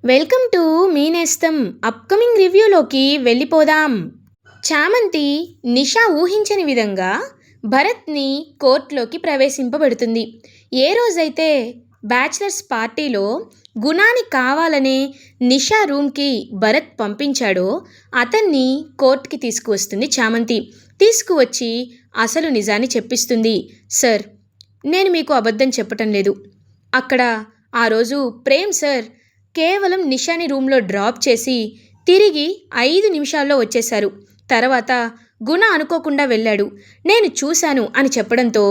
Welcome to me నేస్తం upcoming రివ్యూలోకి వెళ్ళిపోదాం. చామంతి నిషా ఊహించని విధంగా భరత్ని కోర్టులోకి ప్రవేశింపబడుతుంది. ఏ రోజైతే బ్యాచిలర్స్ పార్టీలో గుణాని కావాలనే నిషా రూమ్కి భరత్ పంపించాడో అతన్ని కోర్టుకి తీసుకువస్తుంది చామంతి. తీసుకువచ్చి అసలు నిజాన్ని చెప్పిస్తుంది. సార్, నేను మీకు అబద్ధం చెప్పటం లేదు. అక్కడ ఆ రోజు ప్రేమ్ సార్ కేవలం నిషాని రూమ్లో డ్రాప్ చేసి తిరిగి 5 నిమిషాల్లో వచ్చేశారు. తర్వాత గుణ అనుకోకుండా వెళ్ళాడు, నేను చూశాను అని చెప్పడంతో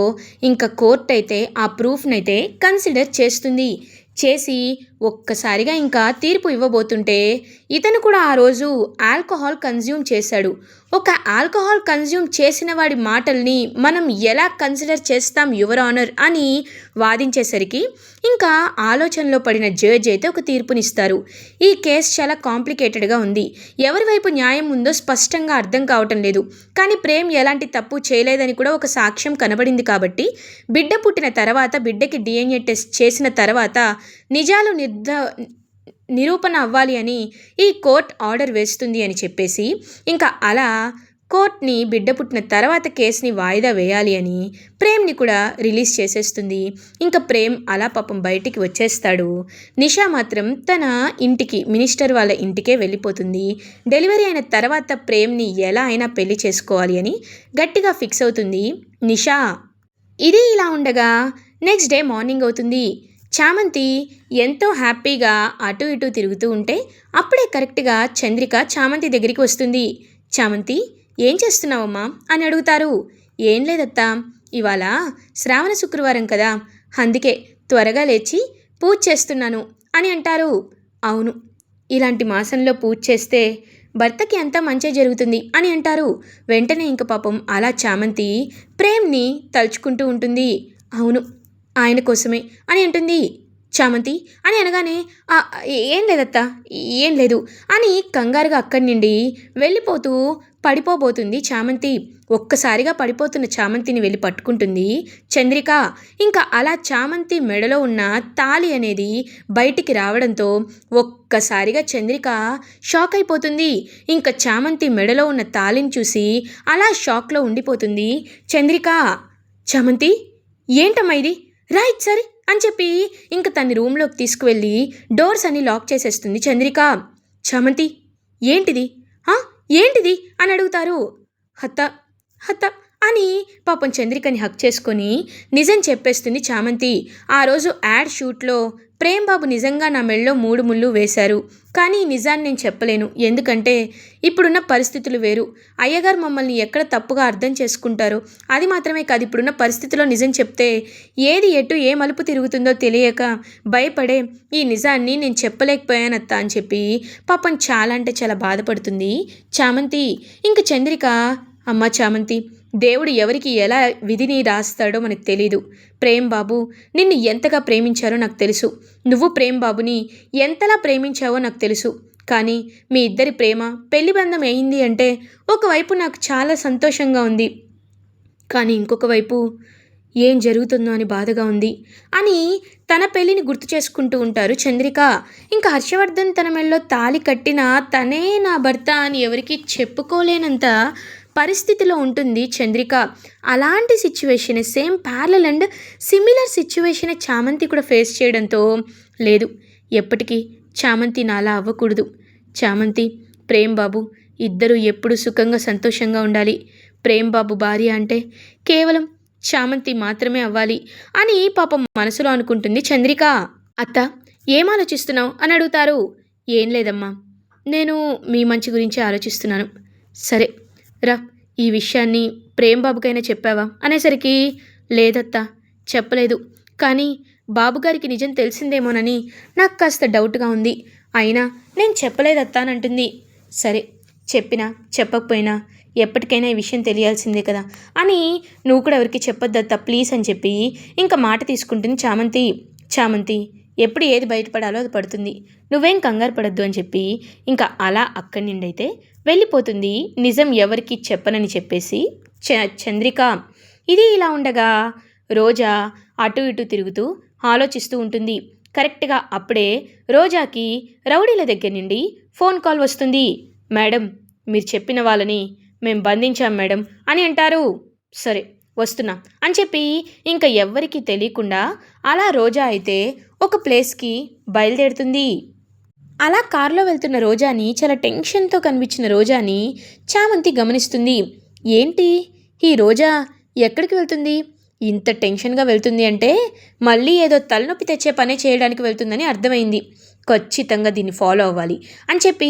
ఇంకా కోర్ట్ అయితే ఆ ప్రూఫ్నైతే కన్సిడర్ చేస్తుంది. చేసి ఒక్కసారిగా ఇంకా తీర్పు ఇవ్వబోతుంటే ఇతను కూడా ఆ రోజు ఆల్కహాల్ కన్జ్యూమ్ చేశాడు. ఒక ఆల్కహాల్ కన్జ్యూమ్ చేసిన వాడి మాటల్ని మనం ఎలా కన్సిడర్ చేస్తాం యువర్ ఆనర్ అని వాదించేసరికి ఇంకా ఆలోచనలో పడిన జడ్జి అయితే ఒక తీర్పునిస్తారు. ఈ కేసు చాలా కాంప్లికేటెడ్గా ఉంది. ఎవరి వైపు న్యాయం ఉందో స్పష్టంగా అర్థం కావటం లేదు. కానీ ప్రేమ్ ఎలాంటి తప్పు చేయలేదని కూడా ఒక సాక్ష్యం కనబడింది. కాబట్టి బిడ్డ పుట్టిన తర్వాత బిడ్డకి DNA టెస్ట్ చేసిన తర్వాత నిజాలు నిరూపణ అవ్వాలి అని ఈ కోర్ట్ ఆర్డర్ వేస్తుంది అని చెప్పేసి ఇంకా అలా కోర్ట్ని బిడ్డ పుట్టిన తర్వాత కేసుని వాయిదా వేయాలి అని ప్రేమ్ని కూడా రిలీజ్ చేసేస్తుంది. ఇంకా ప్రేమ్ అలా పాపం బయటికి వచ్చేస్తాడు. నిషా మాత్రం తన ఇంటికి, మినిస్టర్ వాళ్ళ ఇంటికే వెళ్ళిపోతుంది. డెలివరీ అయిన తర్వాత ప్రేమ్ని ఎలా అయినా పెళ్లి చేసుకోవాలి అని గట్టిగా ఫిక్స్ అవుతుంది నిషా. ఇది ఇలా ఉండగా నెక్స్ట్ డే మార్నింగ్ అవుతుంది. చామంతి ఎంతో హ్యాపీగా అటు ఇటు తిరుగుతూ ఉంటే అప్పుడే కరెక్ట్గా చంద్రిక చామంతి దగ్గరికి వస్తుంది. చామంతి, ఏం చేస్తున్నావమ్మా అని అడుగుతారు. ఏం లేదత్తా, ఇవాళ శ్రావణ శుక్రవారం కదా, అందుకే త్వరగా లేచి పూజ చేస్తున్నాను అని అంటారు. అవును, ఇలాంటి మాసంలో పూజ చేస్తే భర్తకి అంతా మంచి జరుగుతుంది అని అంటారు. వెంటనే ఇంక పాపం అలా చామంతి ప్రేమ్ని తలుచుకుంటూ ఉంటుంది. అవును, ఆయన కోసమే అని అంటుంది. చామంతి అని అనగానే ఏం లేదత్తా, ఏం లేదు అని కంగారుగా అక్కడి నుండి వెళ్ళిపోతూ పడిపోబోతుంది చామంతి. ఒక్కసారిగా పడిపోతున్న చామంతిని వెళ్ళి పట్టుకుంటుంది చంద్రిక. ఇంకా అలా చామంతి మెడలో ఉన్న తాళి అనేది బయటికి రావడంతో ఒక్కసారిగా చంద్రిక షాక్ అయిపోతుంది. ఇంకా చామంతి మెడలో ఉన్న తాళిని చూసి అలా షాక్లో ఉండిపోతుంది చంద్రిక. చామంతి, ఏంటమ్మా ఇది, రైట్ సరే అని చెప్పి ఇంక తన రూమ్లోకి తీసుకువెళ్ళి డోర్స్ అన్ని లాక్ చేసేస్తుంది చంద్రిక. చామంతి, ఏంటిది ఏంటిది అని అడుగుతారు. హత్త హత్త అని పాపం చంద్రికని హక్ చేసుకొని నిజం చెప్పేస్తుంది చామంతి. ఆ రోజు యాడ్ షూట్లో ప్రేమ్ బాబు నిజంగా నా మెళ్ళలో 3 ముళ్ళు వేశారు. కానీ ఈ నిజాన్ని నేను చెప్పలేను, ఎందుకంటే ఇప్పుడున్న పరిస్థితులు వేరు. అయ్యగారు మమ్మల్ని ఎక్కడ తప్పుగా అర్థం చేసుకుంటారో అది మాత్రమే కాదు, ఇప్పుడున్న పరిస్థితిలో నిజం చెప్తే ఏది ఎటు ఏ మలుపు తిరుగుతుందో తెలియక భయపడే ఈ నిజాన్ని నేను చెప్పలేకపోయానత్తా అని చెప్పి పాపం చాలా అంటే చాలా బాధపడుతుంది చామంతి. ఇంక చంద్రిక, అమ్మ చామంతి, దేవుడు ఎవరికి ఎలా విధిని రాస్తాడో మనకు తెలీదు. ప్రేమ్ బాబు నిన్ను ఎంతగా ప్రేమించారో నాకు తెలుసు, నువ్వు ప్రేమ్ బాబుని ఎంతలా ప్రేమించావో నాకు తెలుసు. కానీ మీ ఇద్దరి ప్రేమ పెళ్లి బంధం అయింది అంటే ఒకవైపు నాకు చాలా సంతోషంగా ఉంది, కానీ ఇంకొక వైపు ఏం జరుగుతుందో అని బాధగా ఉంది అని తన పెళ్ళిని గుర్తు చేసుకుంటూ ఉంటారు చంద్రిక. ఇంకా హర్షవర్ధన్ తన మెళ్ళలో తాళి కట్టినా తనే నా భర్త అని ఎవరికి చెప్పుకోలేనంత పరిస్థితిలో ఉంటుంది చంద్రిక. అలాంటి situation, same parallel and similar situation చామంతి కూడా ఫేస్ చేయడంతో లేదు, ఎప్పటికీ చామంతి నాలా అవ్వకూడదు. చామంతి, ప్రేమ్ బాబు ఇద్దరూ ఎప్పుడు సుఖంగా సంతోషంగా ఉండాలి. ప్రేమ్ బాబు భార్య అంటే కేవలం చామంతి మాత్రమే అవ్వాలి అని పాపం మనసులో అనుకుంటుంది చంద్రిక. అత్త, ఏం ఆలోచిస్తున్నావు అని అడుగుతారు. ఏం లేదమ్మా, నేను మీ మంచి గురించి ఆలోచిస్తున్నాను. సరే రా, ఈ విషయాన్ని ప్రేమ్ బాబుకైనా చెప్పావా అనేసరికి లేదత్తా, చెప్పలేదు. కానీ బాబుగారికి నిజం తెలిసిందేమోనని నాకు కాస్త డౌట్గా ఉంది. అయినా నేను చెప్పలేదత్తా అని అంటుంది. సరే, చెప్పినా చెప్పకపోయినా ఎప్పటికైనా ఈ విషయం తెలియాల్సిందే కదా అని నువ్వు కూడా ఎవరికి చెప్పొద్దత్తా ప్లీజ్ అని చెప్పి ఇంకా మాట తీసుకుంటుంది చామంతి. చామంతి, ఎప్పుడు ఏది బయటపడాలో అది పడుతుంది, నువ్వేం కంగారు పడద్దు అని చెప్పి ఇంకా అలా అక్కడి నుండి అయితే వెళ్ళిపోతుంది, నిజం ఎవరికి చెప్పనని చెప్పేసి చంద్రిక. ఇది ఇలా ఉండగా రోజా అటు ఇటు తిరుగుతూ ఆలోచిస్తూ ఉంటుంది. కరెక్ట్గా అప్పుడే రోజాకి రౌడీల దగ్గర నుండి ఫోన్ కాల్ వస్తుంది. మేడం, మీరు చెప్పిన వాళ్ళని మేము బంధించాం మేడం అని అంటారు. సరే, వస్తున్నా అని చెప్పి ఇంకా ఎవ్వరికీ తెలియకుండా అలా రోజా అయితే ఒక ప్లేస్కి బయలుదేరుతుంది. అలా కారులో వెళ్తున్న రోజాని, చాలా టెన్షన్తో కనిపించిన రోజాని చామంతి గమనిస్తుంది. ఏంటి, ఈ రోజా ఎక్కడికి వెళ్తుంది? ఇంత టెన్షన్గా వెళ్తుంది అంటే మళ్ళీ ఏదో తలనొప్పి తెచ్చే పనే చేయడానికి వెళ్తుందని అర్థమైంది. ఖచ్చితంగా దీన్ని ఫాలో అవ్వాలి అని చెప్పి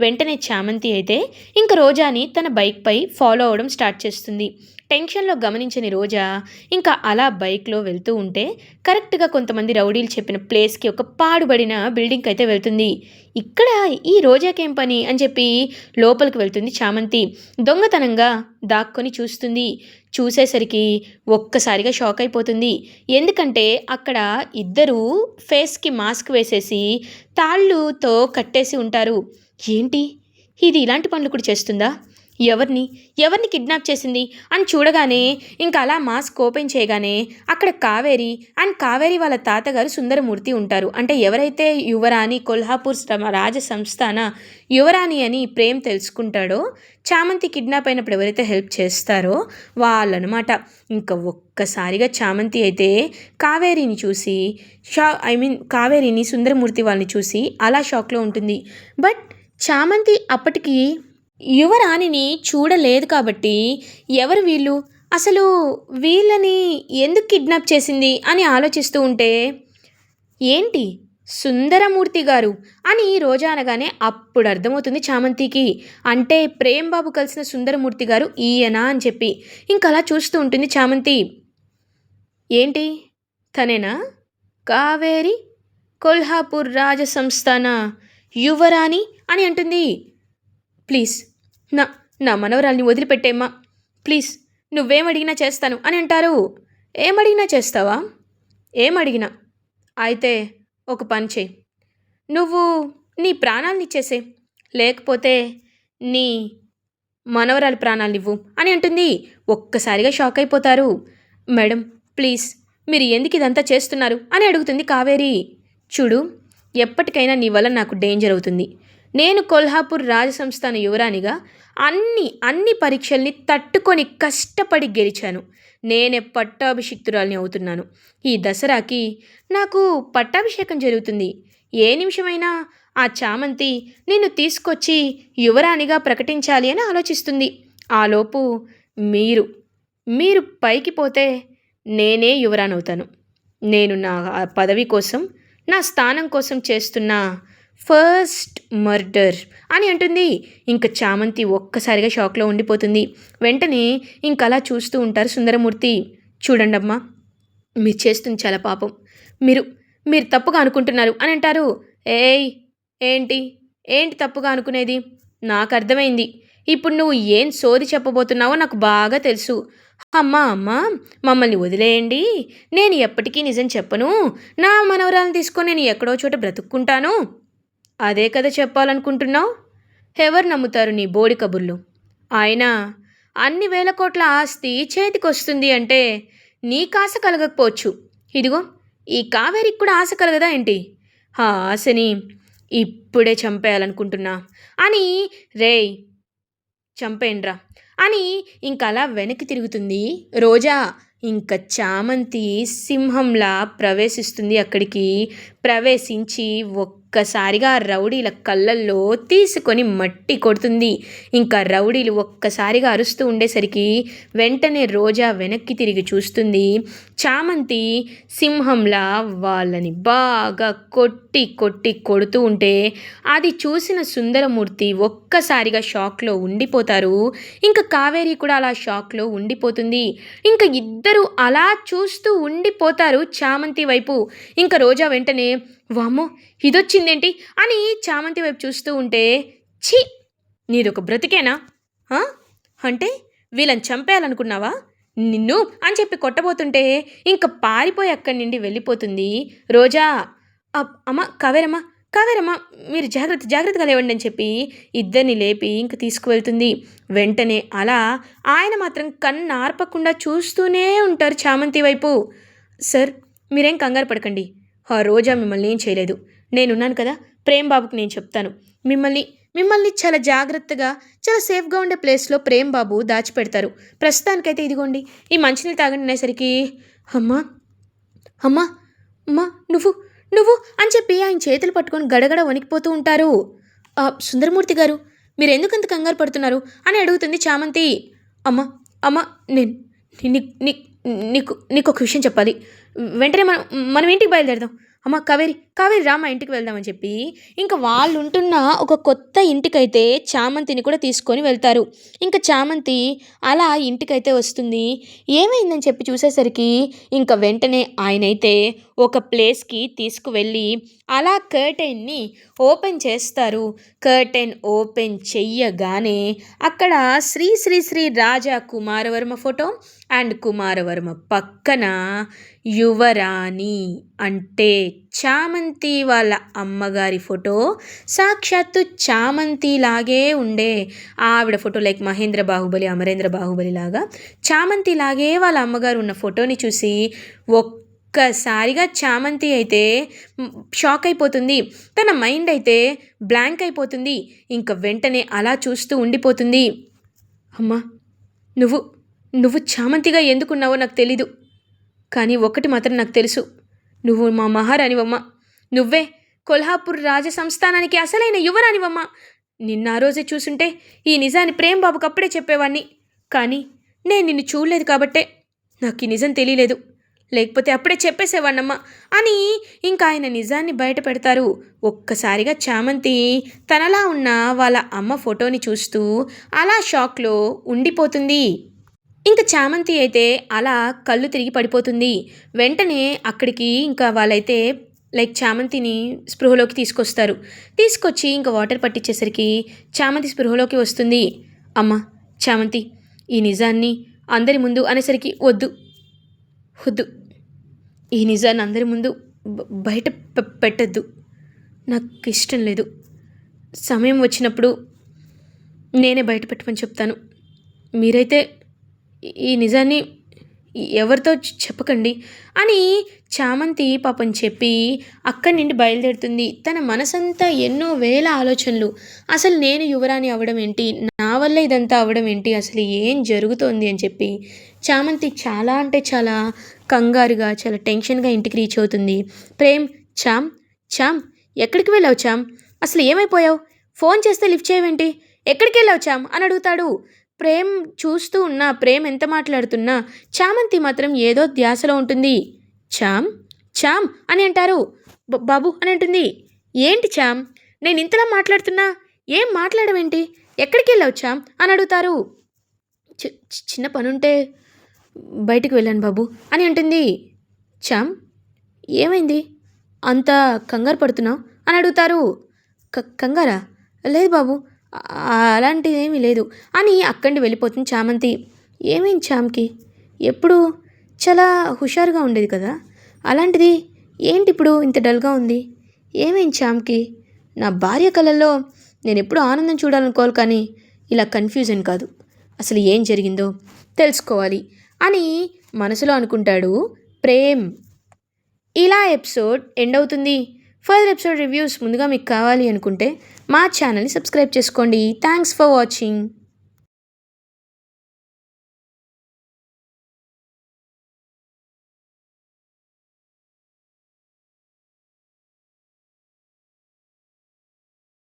వెంటనే చామంతి అయితే ఇంక రోజాని తన బైక్పై ఫాలో అవ్వడం స్టార్ట్ చేస్తుంది. టెన్షన్లో గమనించని రోజా ఇంకా అలా బైక్లో వెళ్తూ ఉంటే కరెక్ట్గా కొంతమంది రౌడీలు చెప్పిన ప్లేస్కి ఒక పాడుబడిన బిల్డింగ్కి అయితే వెళ్తుంది. ఇక్కడ ఈ రోజాకేం పని అని చెప్పి లోపలికి వెళ్తుంది చామంతి. దొంగతనంగా దాక్కొని చూస్తుంది. చూసేసరికి ఒక్కసారిగా షాక్ అయిపోతుంది. ఎందుకంటే అక్కడ ఇద్దరు ఫేస్కి మాస్క్ వేసేసి తాళ్ళుతో కట్టేసి ఉంటారు. ఏంటి, ఇది ఇలాంటి పనులు కూడా చేస్తుందా? ఎవరిని ఎవరిని కిడ్నాప్ చేసింది అని చూడగానే ఇంకా అలా మాస్క్ ఓపెన్ చేయగానే అక్కడ కావేరి అండ్ కావేరి వాళ్ళ తాతగారు సుందరమూర్తి ఉంటారు. అంటే ఎవరైతే యువరాణి కొల్హాపూర్ రాజ సంస్థాన యువరాణి అని ప్రేమ్ తెలుసుకుంటాడో, చామంతి కిడ్నాప్ అయినప్పుడు ఎవరైతే హెల్ప్ చేస్తారో వాళ్ళనమాట. ఇంకా ఒక్కసారిగా చామంతి అయితే కావేరిని చూసి కావేరిని సుందరమూర్తి వాళ్ళని చూసి అలా షాక్లో ఉంటుంది. బట్ చామంతి అప్పటికి యువరాణిని చూడలేదు కాబట్టి ఎవరు వీళ్ళు, అసలు వీళ్ళని ఎందుకు కిడ్నాప్ చేసింది అని ఆలోచిస్తూ ఉంటే ఏంటి సుందరమూర్తి గారు అని రోజా అనగానే అప్పుడు అర్థమవుతుంది చామంతికి. అంటే ప్రేమ్ బాబు కలిసిన సుందరమూర్తి గారు ఈయన అని చెప్పి ఇంకా అలా చూస్తూ ఉంటుంది చామంతి. ఏంటి, తనేనా కావేరి కొల్హాపూర్ రాజ సంస్థాన యువరాణి అని అంటుంది. ప్లీజ్ నా నా మనవరాల్ని వదిలిపెట్టేమ్మా, ప్లీజ్, నువ్వేం అడిగినా చేస్తాను అని అంటారు. ఏమడిగినా చేస్తావా? ఏమడిగినా? అయితే ఒక పని చేయి, నువ్వు నీ ప్రాణాలను ఇచ్చేసే, లేకపోతే నీ మనవరాలి ప్రాణాలు ఇవ్వు అని అంటుంది. ఒక్కసారిగా షాక్ అయిపోతారు. మేడం ప్లీజ్, మీరు ఎందుకు ఇదంతా చేస్తున్నారు అని అడుగుతుంది కావేరి. చూడు, ఎప్పటికైనా నీ వల్ల నాకు డేంజర్ అవుతుంది. నేను కొల్హాపూర్ రాజసంస్థాన యువరాణిగా అన్ని పరీక్షల్ని తట్టుకొని కష్టపడి గెలిచాను. నేనే పట్టాభిషిక్తురాల్ని అవుతున్నాను. ఈ దసరాకి నాకు పట్టాభిషేకం జరుగుతుంది. ఏ నిమిషమైనా ఆ చామంతి నిన్ను తీసుకొచ్చి యువరాణిగా ప్రకటించాలి అని ఆలోచిస్తుంది. ఆలోపు మీరు పైకి పోతే నేనే యువరాణవుతాను. నేను నా పదవి కోసం, నా స్థానం కోసం చేస్తున్న ఫస్ట్ మర్డర్ అని అంటుంది. ఇంకా చామంతి ఒక్కసారిగా షాక్లో ఉండిపోతుంది. వెంటనే ఇంకలా చూస్తూ ఉంటారు సుందరమూర్తి. చూడండమ్మా, మీరు చేస్తుంది చాలా పాపం, మీరు తప్పుగా అనుకుంటున్నారు అని అంటారు. ఏంటి ఏంటి తప్పుగా అనుకునేది? నాకు అర్థమైంది. ఇప్పుడు నువ్వు ఏం సోది చెప్పబోతున్నావో నాకు బాగా తెలుసు. అమ్మా మమ్మల్ని వదిలేయండి, నేను ఎప్పటికీ నిజం చెప్పను. నా మనవరాలను తీసుకొని నేను ఎక్కడో చోట బ్రతుక్కుంటాను. అదే కదా చెప్పాలనుకుంటున్నావు? ఎవరు నమ్ముతారు నీ బోడి కబుర్లు? అయినా అన్ని వేల కోట్ల ఆస్తి చేతికొస్తుంది అంటే నీకు ఆశ కలగకపోవచ్చు. ఇదిగో ఈ కావేరికి కూడా ఆశ కలగదా ఏంటి? ఆ ఆశని ఇప్పుడే చంపేయాలనుకుంటున్నా అని చంపేయండ్రా అని ఇంకలా వెనక్కి తిరుగుతుంది రోజా. ఇంకా చామంతి సింహంలా ప్రవేశిస్తుంది అక్కడికి. ప్రవేశించి ఒక్కసారిగా రౌడీల కళ్ళల్లో తీసుకొని మట్టి కొడుతుంది. ఇంకా రౌడీలు ఒక్కసారిగా అరుస్తూ ఉండేసరికి వెంటనే రోజా వెనక్కి తిరిగి చూస్తుంది. చామంతి సింహంలా వాళ్ళని బాగా కొట్టి కొడుతూ ఉంటే అది చూసిన సుందరమూర్తి ఒక్కసారిగా షాక్లో ఉండిపోతారు. ఇంకా కావేరి కూడా అలా షాక్లో ఉండిపోతుంది. ఇంకా ఇద్దరు అలా చూస్తూ ఉండిపోతారు చామంతి వైపు. ఇంకా రోజా వెంటనే వామ్మో ఇదొచ్చిందేంటి అని చామంతి వైపు చూస్తూ ఉంటే, ఛీ, నీదొక బ్రతికేనా? అంటే వీళ్ళని చంపేయాలనుకున్నావా? నిన్ను అని చెప్పి కొట్టబోతుంటే ఇంకా పారిపోయి అక్కడి నుండి వెళ్ళిపోతుంది రోజా. అమ్మ కావేరమ్మ మీరు జాగ్రత్తగా లేవండి అని చెప్పి ఇద్దరిని లేపి ఇంక తీసుకువెళ్తుంది. వెంటనే అలా ఆయన మాత్రం కన్ను ఆర్పకుండా చూస్తూనే ఉంటారు చామంతి వైపు. సార్ మీరేం కంగారు పడకండి, ఆ రోజా మిమ్మల్ని ఏం చేయలేదు. నేనున్నాను కదా, ప్రేమ్ బాబుకి నేను చెప్తాను. మిమ్మల్ని మిమ్మల్ని చాలా జాగ్రత్తగా, చాలా సేఫ్గా ఉండే ప్లేస్లో ప్రేమ్ బాబు దాచిపెడతారు. ప్రస్తుతానికైతే ఇదిగోండి ఈ మంచినీళ్ళు తాగండి అనేసరికి, అమ్మా అమ్మా అమ్మా నువ్వు నువ్వు అని చెప్పి ఆయన చేతులు పట్టుకొని గడగడ వణికిపోతూ ఉంటారు. సుందరమూర్తి గారు, మీరు ఎందుకంత కంగారు పడుతున్నారు అని అడుగుతుంది చామంతి. అమ్మ అమ్మ నేను నీకు నీకు ఒక విషయం చెప్పాలి. వెంటనే మనం ఇంటికి బయలుదేరదాం. అమ్మ కావేరి కావేరి రామ ఇంటికి వెళ్దామని చెప్పి ఇంకా వాళ్ళు ఉంటున్న ఒక కొత్త ఇంటికైతే చామంతిని కూడా తీసుకొని వెళ్తారు. ఇంకా చామంతి అలా ఇంటికైతే వస్తుంది. ఏమైందని చెప్పి చూసేసరికి ఇంకా వెంటనే ఆయనైతే ఒక ప్లేస్కి తీసుకువెళ్ళి అలా కర్టెన్ని ఓపెన్ చేస్తారు. కర్టెన్ ఓపెన్ చెయ్యగానే అక్కడ శ్రీ శ్రీ శ్రీ రాజా కుమారవర్మ ఫోటో అండ్ కుమారవర్మ పక్కన యువరాణి అంటే చామంతి వాళ్ళ అమ్మగారి ఫోటో, సాక్షాత్తు చామంతి లాగే ఉండే ఆవిడ ఫోటో, లైక్ మహేంద్ర బాహుబలి అమరేంద్ర బాహుబలి లాగా చామంతి లాగే వాళ్ళ అమ్మగారు ఉన్న ఫోటోని చూసి ఒక్కసారిగా చామంతి అయితే షాక్ అయిపోతుంది. తన మైండ్ అయితే బ్లాంక్ అయిపోతుంది. ఇంకా వెంటనే అలా చూస్తూ ఉండిపోతుంది. అమ్మా నువ్వు నువ్వు చామంతిగా ఎందుకున్నావో నాకు తెలీదు, కానీ ఒకటి మాత్రం నాకు తెలుసు, నువ్వు మా మహారాణివమ్మ. నువ్వే కొల్హాపూర్ రాజ సంస్థానానికి అసలైన యువరాణివమ్మ. నిన్న ఆ రోజే చూసుంటే ఈ నిజాన్ని ప్రేమ్ బాబుకి అప్పుడే చెప్పేవాడిని. కానీ నేను నిన్ను చూడలేదు కాబట్టే నాకు ఈ నిజం తెలియలేదు, లేకపోతే అప్పుడే చెప్పేసేవాడినమ్మా అని ఇంకా ఆయన నిజాన్ని బయట పెడతారు. ఒక్కసారిగా చామంతి తనలా ఉన్న వాళ్ళ అమ్మ ఫోటోని చూస్తూ అలా షాక్లో ఉండిపోతుంది. ఇంకా చామంతి అయితే అలా కళ్ళు తిరిగి పడిపోతుంది. వెంటనే అక్కడికి ఇంకా వాళ్ళైతే లైక్ చామంతిని స్పృహలోకి తీసుకొచ్చి ఇంకా వాటర్ పట్టించేసరికి చామంతి స్పృహలోకి వస్తుంది. అమ్మ చామంతి, ఈ నిజాన్ని అందరి ముందు అనేసరికి వద్దు ఈ నిజాన్ని అందరి ముందు బయట పెట్టద్దు, నాకు ఇష్టం లేదు. సమయం వచ్చినప్పుడు నేనే బయట పెట్టమని చెప్తాను. మీరైతే ఈ నిజాన్ని ఎవరితో చెప్పకండి అని చామంతి పాపం చెప్పి అక్కడి నుండి బయలుదేరుతుంది. తన మనసంతా ఎన్నో వేల ఆలోచనలు. అసలు నేను యువరాణి అవ్వడం ఏంటి, నా వల్ల ఇదంతా అవ్వడం ఏంటి, అసలు ఏం జరుగుతోంది అని చెప్పి చామంతి చాలా అంటే చాలా కంగారుగా, చాలా టెన్షన్గా ఇంటికి రీచ్ అవుతుంది. ప్రేమ్, చామ్ ఎక్కడికి వెళ్ళావు చామ్, అసలు ఏమైపోయావు, ఫోన్ చేస్తే లిఫ్ట్ చేయవేంటి, ఎక్కడికి వెళ్ళావు చామ్ అని అడుగుతాడు. ప్రేమ్ చూస్తూ ఉన్నా, ప్రేమ్ ఎంత మాట్లాడుతున్నా చామంతి మాత్రం ఏదో ధ్యాసలో ఉంటుంది. చామ్ అని అంటారు. బాబు అని అంటుంది. ఏంటి చామ్, నేను ఇంతలా మాట్లాడుతున్నా ఏం మాట్లాడవేంటి, ఎక్కడికి వెళ్ళావు చామ్ అని అడుగుతారు. చిన్న పనుంటే బయటికి వెళ్ళాను బాబు అని అంటుంది. చామ్ ఏమైంది, అంత కంగారు పడుతున్నావు అని అడుగుతారు. కంగారా, లేదు బాబు అలాంటిది ఏమీ లేదు అని అక్కడి వెళ్ళిపోతుంది చామంతి. ఏమైంది చామ్కి, ఎప్పుడు చాలా హుషారుగా ఉండేది కదా, అలాంటిది ఏంటి ఇప్పుడు ఇంత డల్గా ఉంది, ఏమైంది చామ్కి, నా భార్య కళల్లో నేను ఎప్పుడు ఆనందం చూడాలనుకోవాలి కానీ ఇలా కన్ఫ్యూజన్ కాదు, అసలు ఏం జరిగిందో తెలుసుకోవాలి అని మనసులో అనుకుంటాడు ప్రేమ్. ఇలా ఎపిసోడ్ ఎండ్ అవుతుంది. ఫర్దర్ ఎపిసోడ్ రివ్యూస్ ముందుగా మీకు కావాలి అనుకుంటే మా ఛానల్ని సబ్స్క్రైబ్ చేసుకోండి. Thanks for watching.